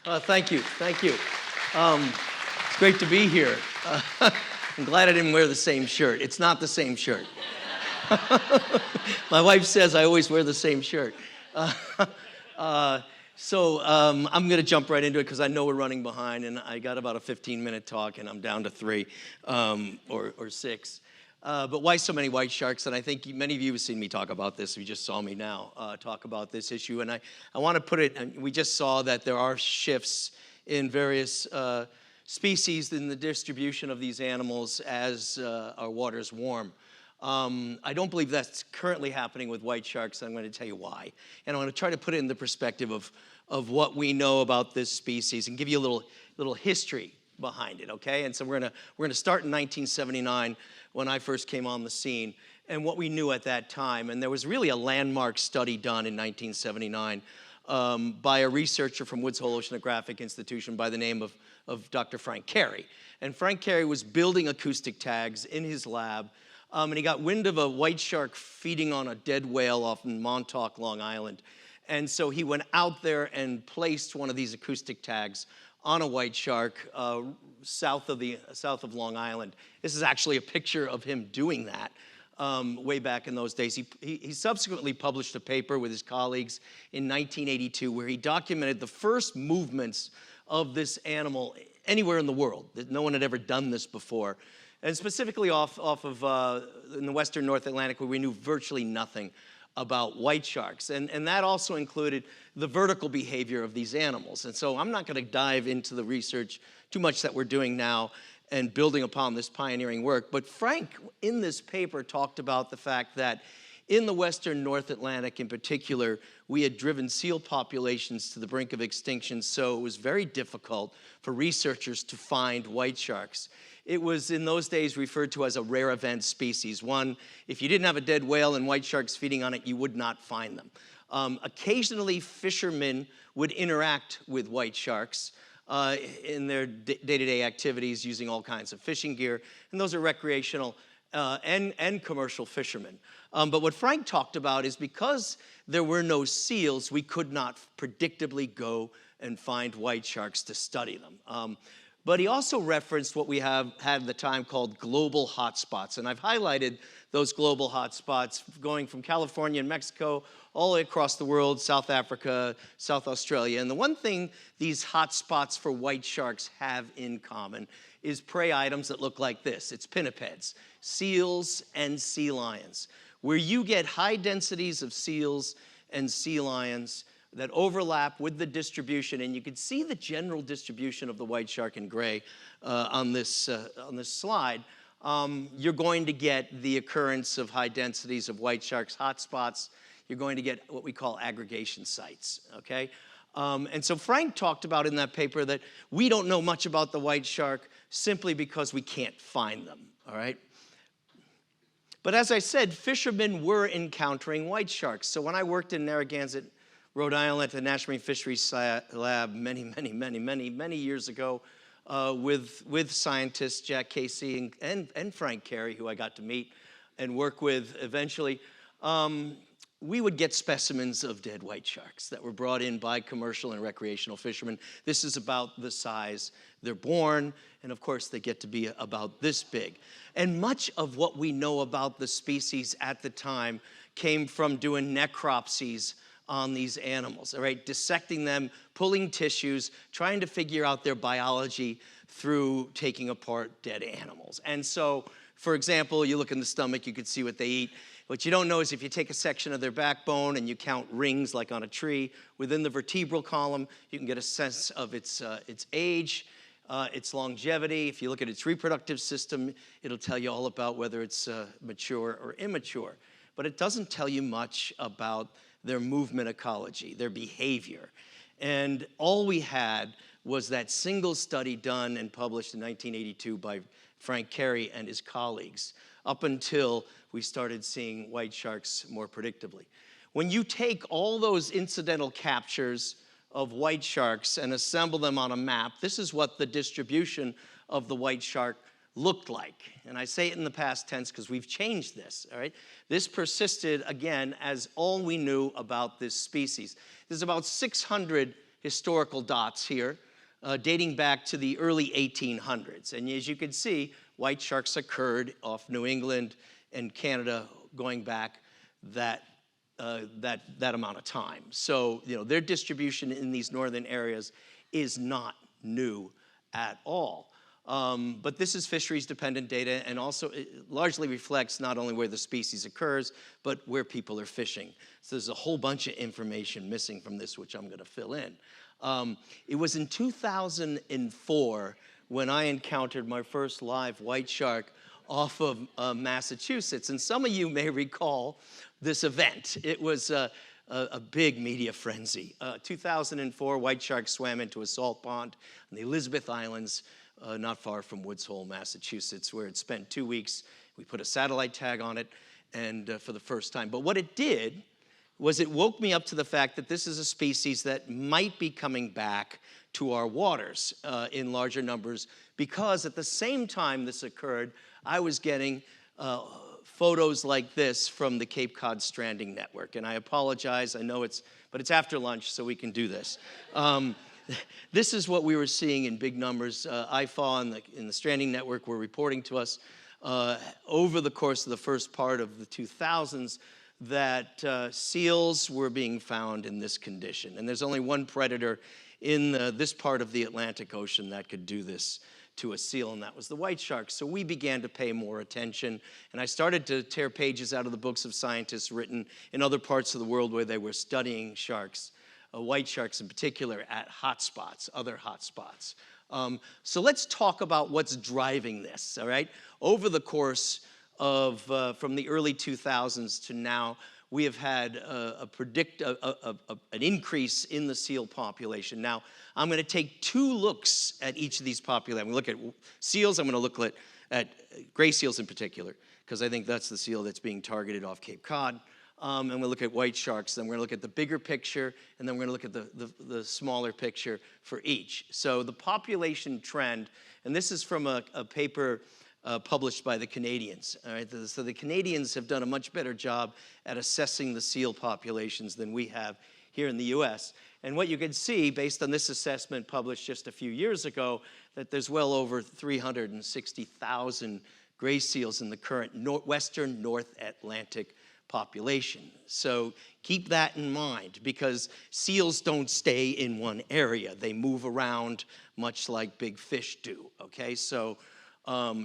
Thank you, thank you. It's great to be here. I'm glad I didn't wear the same shirt. It's not the same shirt. My wife says I always wear the same shirt. I'm going to jump right into it because I know we're running behind, and I got about a 15-minute talk, and I'm down to 3 or 6. But why so many white sharks? And I think many of you have seen me talk about this. You just saw me now talk about this issue. And I want to put it, and we just saw that there are shifts in various species in the distribution of these animals as our waters warm. I don't believe that's currently happening with white sharks. I'm going to tell you why. And I'm going to try to put it in the perspective of what we know about this species and give you a little history behind it, okay? And so we're gonna start in 1979 when I first came on the scene and what we knew at that time. And there was really a landmark study done in 1979 by a researcher from Woods Hole Oceanographic Institution by the name of Dr. Frank Carey. And Frank Carey was building acoustic tags in his lab, and he got wind of a white shark feeding on a dead whale off in Montauk, Long Island. And so he went out there and placed one of these acoustic tags on a white shark south of Long Island. This is actually a picture of him doing that way back in those days. He subsequently published a paper with his colleagues in 1982 where he documented the first movements of this animal anywhere in the world. That no one had ever done this before. And specifically off of in the western North Atlantic where we knew virtually nothing about white sharks. And that also included the vertical behavior of these animals. And so I'm not going to dive into the research too much that we're doing now and building upon this pioneering work. But Frank, in this paper, talked about the fact that in the western North Atlantic in particular, we had driven seal populations to the brink of extinction, so it was very difficult for researchers to find white sharks. It was in those days referred to as a rare event species. One, if you didn't have a dead whale and white sharks feeding on it, you would not find them. Occasionally, fishermen would interact with white sharks in their day-to-day activities using all kinds of fishing gear, and those are recreational and commercial fishermen. But what Frank talked about is because there were no seals, we could not predictably go and find white sharks to study them. But he also referenced what we had at the time called global hotspots. And I've highlighted those global hotspots going from California and Mexico all the way across the world, South Africa, South Australia. And the one thing these hotspots for white sharks have in common is prey items that look like this. It's pinnipeds, seals and sea lions. Where you get high densities of seals and sea lions that overlap with the distribution, and you can see the general distribution of the white shark in gray on this slide, you're going to get the occurrence of high densities of white sharks hotspots. You're going to get what we call aggregation sites, okay? And so Frank talked about in that paper that we don't know much about the white shark simply because we can't find them, all right? But as I said, fishermen were encountering white sharks. So when I worked in Narragansett, Rhode Island at the National Marine Fisheries Lab many years ago with scientists Jack Casey and Frank Carey, who I got to meet and work with eventually, we would get specimens of dead white sharks that were brought in by commercial and recreational fishermen. This is about the size they're born, and of course they get to be about this big. And much of what we know about the species at the time came from doing necropsies on these animals, all right? Dissecting them, pulling tissues, trying to figure out their biology through taking apart dead animals. And so, for example, you look in the stomach, you can see what they eat. What you don't know is if you take a section of their backbone and you count rings like on a tree, within the vertebral column, you can get a sense of its age, its longevity. If you look at its reproductive system, it'll tell you all about whether it's mature or immature. But it doesn't tell you much about their movement ecology, their behavior. And all we had was that single study done and published in 1982 by Frank Carey and his colleagues, up until we started seeing white sharks more predictably. When you take all those incidental captures of white sharks and assemble them on a map, this is what the distribution of the white shark looked like. And I say it in the past tense because we've changed this, all right? This persisted, again, as all we knew about this species. There's about 600 historical dots here, dating back to the early 1800s. And as you can see, white sharks occurred off New England and Canada going back that amount of time. So, their distribution in these northern areas is not new at all. But this is fisheries-dependent data, and also it largely reflects not only where the species occurs, but where people are fishing. So there's a whole bunch of information missing from this, which I'm going to fill in. It was in 2004 when I encountered my first live white shark off of Massachusetts. And some of you may recall this event. It was a big media frenzy. 2004, white sharks swam into a salt pond on the Elizabeth Islands, not far from Woods Hole, Massachusetts, where it spent 2 weeks. We put a satellite tag on it, and for the first time. But what it did was it woke me up to the fact that this is a species that might be coming back to our waters in larger numbers, because at the same time this occurred, I was getting photos like this from the Cape Cod Stranding Network. And I apologize, I know but it's after lunch, so we can do this. This is what we were seeing in big numbers. IFAW and the Stranding Network were reporting to us over the course of the first part of the 2000s that seals were being found in this condition. And there's only one predator in this part of the Atlantic Ocean that could do this to a seal, and that was the white shark. So we began to pay more attention, and I started to tear pages out of the books of scientists written in other parts of the world where they were studying sharks, white sharks in particular, at hotspots, other hotspots. So let's talk about what's driving this, all right? Over the course of, from the early 2000s to now, we have had an increase in the seal population. Now, I'm going to take 2 looks at each of these populations. I'm going to look at seals. I'm going to look at gray seals in particular, because I think that's the seal that's being targeted off Cape Cod. And we'll look at white sharks. Then we're going to look at the bigger picture, and then we're going to look at the smaller picture for each. So the population trend, and this is from a paper published by the Canadians. All right? So the Canadians have done a much better job at assessing the seal populations than we have here in the US. And what you can see, based on this assessment published just a few years ago, that there's well over 360,000 gray seals in the current western North Atlantic population. So keep that in mind, because seals don't stay in one area. They move around much like big fish do, okay? So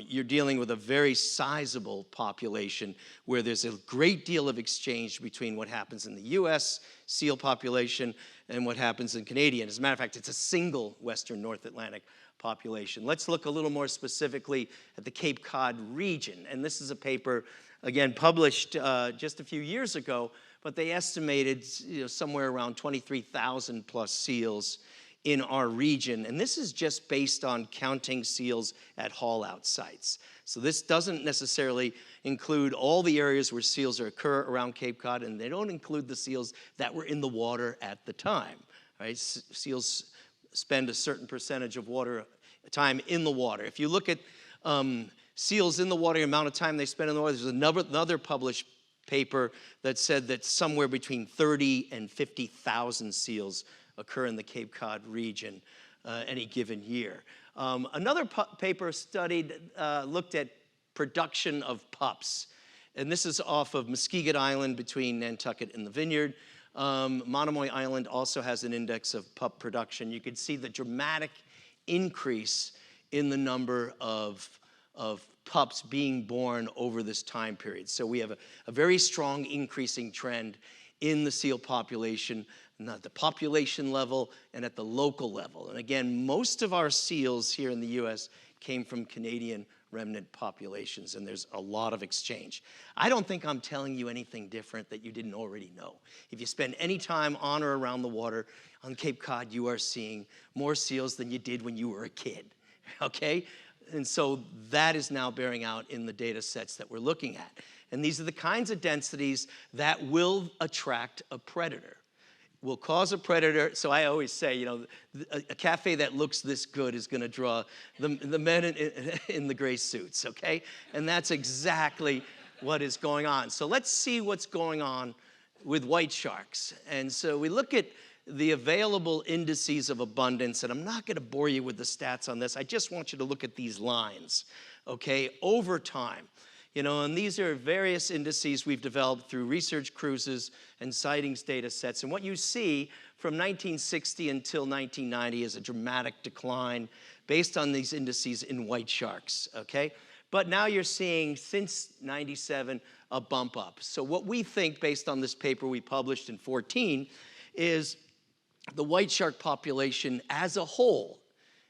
you're dealing with a very sizable population where there's a great deal of exchange between what happens in the US seal population and what happens in Canadian. As a matter of fact, it's a single Western North Atlantic population. Let's look a little more specifically at the Cape Cod region. And this is a paper, again, published just a few years ago, but they estimated somewhere around 23,000 plus seals in our region. And this is just based on counting seals at haul-out sites. So this doesn't necessarily include all the areas where seals occur around Cape Cod, and they don't include the seals that were in the water at the time. Right? Seals spend a certain percentage of time in the water. If you look at seals in the water, the amount of time they spend in the water, there's another published paper that said that somewhere between 30 and 50,000 seals occur in the Cape Cod region any given year. Another paper looked at production of pups. And this is off of Muskeget Island between Nantucket and the Vineyard. Monomoy Island also has an index of pup production. You can see the dramatic increase in the number of pups being born over this time period. So we have a very strong increasing trend in the seal population, at the population level and at the local level. And again, most of our seals here in the US came from Canadian remnant populations, and there's a lot of exchange. I don't think I'm telling you anything different that you didn't already know. If you spend any time on or around the water on Cape Cod, you are seeing more seals than you did when you were a kid, okay? And so that is now bearing out in the data sets that we're looking at. And these are the kinds of densities that will attract a predator, will cause a predator. So I always say, a cafe that looks this good is going to draw the men in the gray suits, okay? And that's exactly what is going on. So let's see what's going on with white sharks. And so we look at the available indices of abundance, and I'm not going to bore you with the stats on this. I just want you to look at these lines, okay, over time. And these are various indices we've developed through research cruises and sightings data sets. And what you see from 1960 until 1990 is a dramatic decline based on these indices in white sharks, okay? But now you're seeing, since 97, a bump up. So what we think, based on this paper we published in 14, is the white shark population as a whole,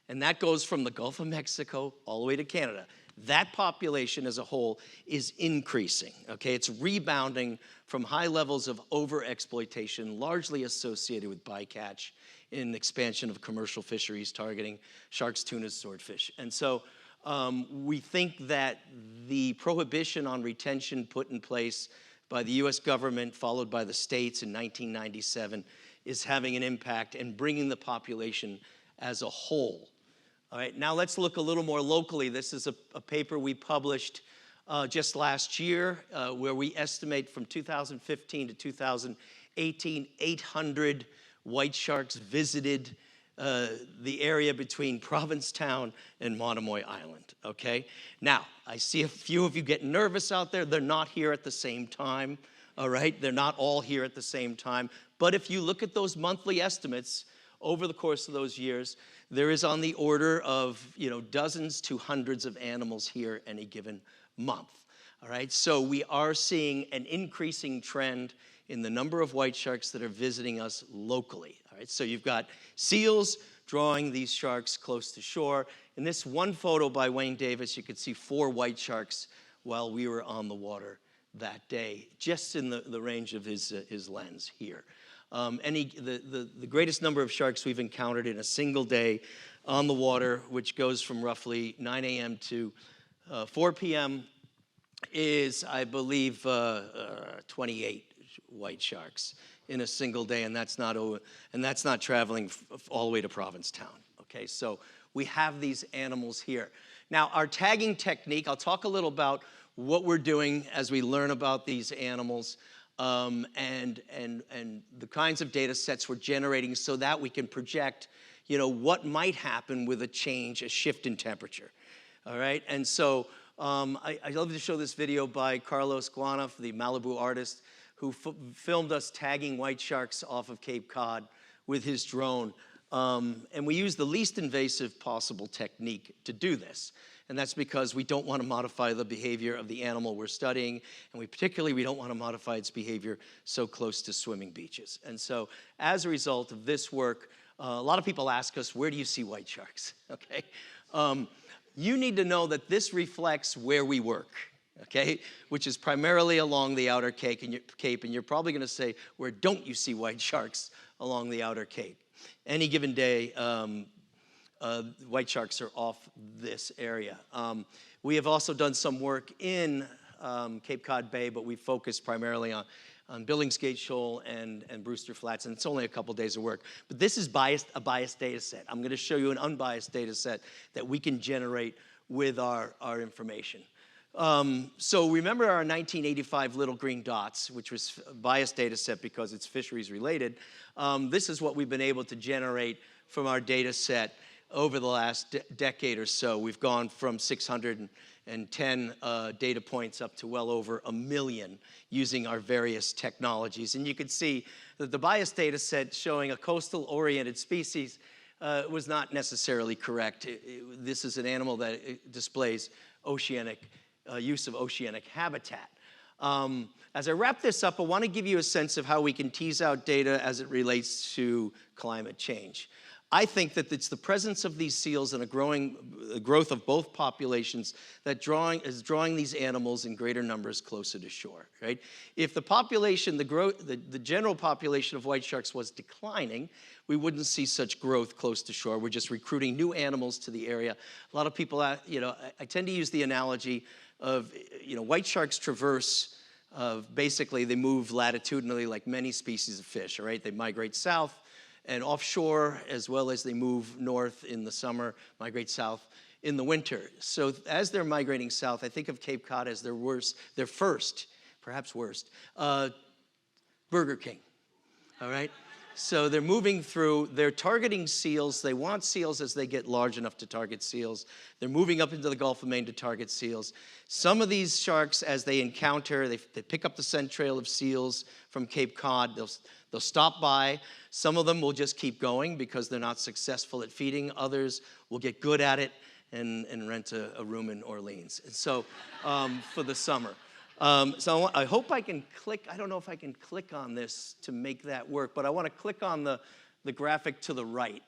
and that goes from the Gulf of Mexico all the way to Canada, that population as a whole is increasing, okay? It's rebounding from high levels of overexploitation, largely associated with bycatch in expansion of commercial fisheries targeting sharks, tunas, swordfish. And so we think that the prohibition on retention put in place by the US government, followed by the states in 1997, is having an impact and bringing the population as a whole. All right, now let's look a little more locally. This is a paper we published just last year where we estimate from 2015 to 2018, 800 white sharks visited the area between Provincetown and Monomoy Island, okay? Now, I see a few of you getting nervous out there. They're not here at the same time, all right? They're not all here at the same time. But if you look at those monthly estimates over the course of those years, there is on the order of, dozens to hundreds of animals here any given month, all right? So we are seeing an increasing trend in the number of white sharks that are visiting us locally, all right? So you've got seals drawing these sharks close to shore. In this one photo by Wayne Davis, you could see 4 white sharks while we were on the water that day, just in the range of his lens here. The greatest number of sharks we've encountered in a single day on the water, which goes from roughly 9 a.m. to 4 p.m., is, I believe, 28 white sharks in a single day, and that's not traveling all the way to Provincetown. Okay, so we have these animals here. Now, our tagging technique, I'll talk a little about what we're doing as we learn about these animals. And the kinds of data sets we're generating so that we can project, what might happen with a shift in temperature, all right? And so I love to show this video by Carlos Guanaf, the Malibu artist, who filmed us tagging white sharks off of Cape Cod with his drone. And we use the least invasive possible technique to do this. And that's because we don't want to modify the behavior of the animal we're studying, and we don't want to modify its behavior so close to swimming beaches. And so as a result of this work, a lot of people ask us, where do you see white sharks? Okay, you need to know that this reflects where we work, okay, which is primarily along the outer Cape, and you're probably going to say, where don't you see white sharks along the outer Cape? Any given day, white sharks are off this area. We have also done some work in Cape Cod Bay, but we focused primarily on Billingsgate Shoal and Brewster Flats, and it's only a couple days of work. But this is a biased data set. I'm going to show you an unbiased data set that we can generate with our information. So remember our 1985 little green dots, which was a biased data set because it's fisheries related. This is what we've been able to generate from our data set over the last decade or so. We've gone from 610 data points up to well over 1 million using our various technologies. And you can see that the biased data set showing a coastal-oriented species was not necessarily correct. This is an animal that displays use of oceanic habitat. As I wrap this up, I want to give you a sense of how we can tease out data as it relates to climate change. I think that it's the presence of these seals and a growth of both populations that is drawing these animals in greater numbers closer to shore, right? If the population, the general population of white sharks was declining, we wouldn't see such growth close to shore. We're just recruiting new animals to the area. A lot of people, I tend to use the analogy of, white sharks traverse, basically they move latitudinally like many species of fish, all right? They migrate south and offshore, as well as they move north in the summer, migrate south in the winter. So as they're migrating south, I think of Cape Cod as their first, perhaps worst, Burger King, all right? So they're moving through, they're targeting seals. They want seals as they get large enough to target seals. They're moving up into the Gulf of Maine to target seals. Some of these sharks, as they encounter, they pick up the scent trail of seals from Cape Cod. They'll stop by. Some of them will just keep going because they're not successful at feeding. Others will get good at it and rent a room in Orleans. And so for the summer. So I hope I can click, I don't know if I can click on this to make that work, but I want to click on the graphic to the right,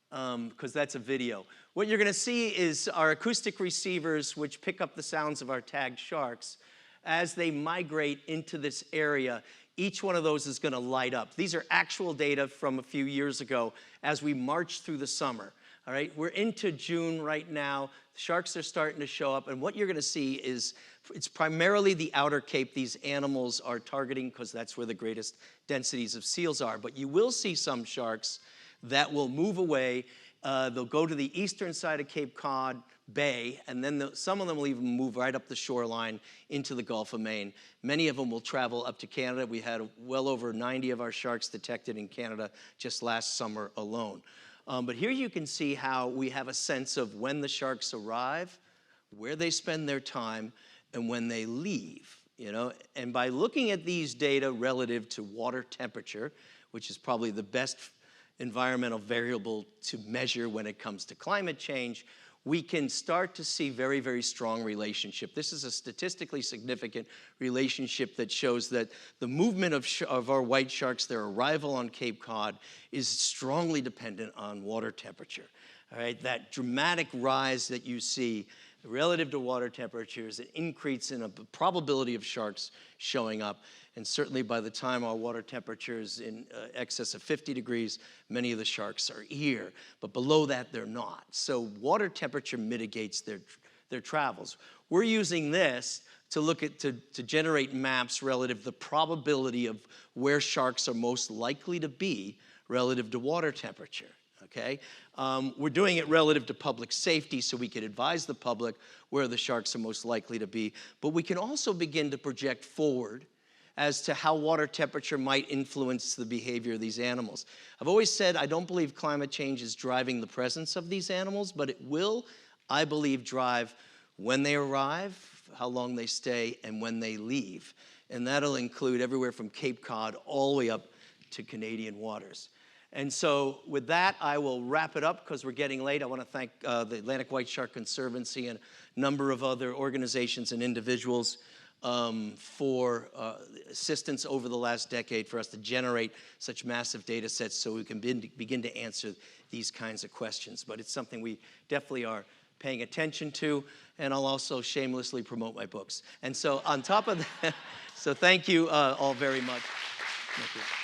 because that's a video. What you're going to see is our acoustic receivers, which pick up the sounds of our tagged sharks. As they migrate into this area, each one of those is going to light up. These are actual data from a few years ago as we march through the summer. All right, we're into June right now. Sharks are starting to show up, and what you're going to see is it's primarily the outer Cape these animals are targeting because that's where the greatest densities of seals are. But you will see some sharks that will move away. They'll go to the eastern side of Cape Cod Bay, and then some of them will even move right up the shoreline into the Gulf of Maine. Many of them will travel up to Canada. We had well over 90 of our sharks detected in Canada just last summer alone. But here you can see how we have a sense of when the sharks arrive, where they spend their time, and when they leave, you know. And by looking at these data relative to water temperature, which is probably the best environmental variable to measure when it comes to climate change, we can start to see very, very strong relationship. This is a statistically significant relationship that shows that the movement of our white sharks, their arrival on Cape Cod, is strongly dependent on water temperature. All right, that dramatic rise that you see relative to water temperature is an increase in a probability of sharks showing up. And certainly by the time our water temperature is in excess of 50 degrees, many of the sharks are here. But below that, they're not. So water temperature mitigates their travels. We're using this to look at, to generate maps relative to the probability of where sharks are most likely to be relative to water temperature. Okay? We're doing it relative to public safety so we can advise the public where the sharks are most likely to be. But we can also begin to project forward as to how water temperature might influence the behavior of these animals. I've always said I don't believe climate change is driving the presence of these animals, but it will, I believe, drive when they arrive, how long they stay, and when they leave. And that'll include everywhere from Cape Cod all the way up to Canadian waters. And so with that, I will wrap it up because we're getting late. I want to thank the Atlantic White Shark Conservancy and a number of other organizations and individuals for assistance over the last decade for us to generate such massive data sets so we can begin to answer these kinds of questions. But it's something we definitely are paying attention to, and I'll also shamelessly promote my books. And so on top of that, so thank you all very much. Thank you.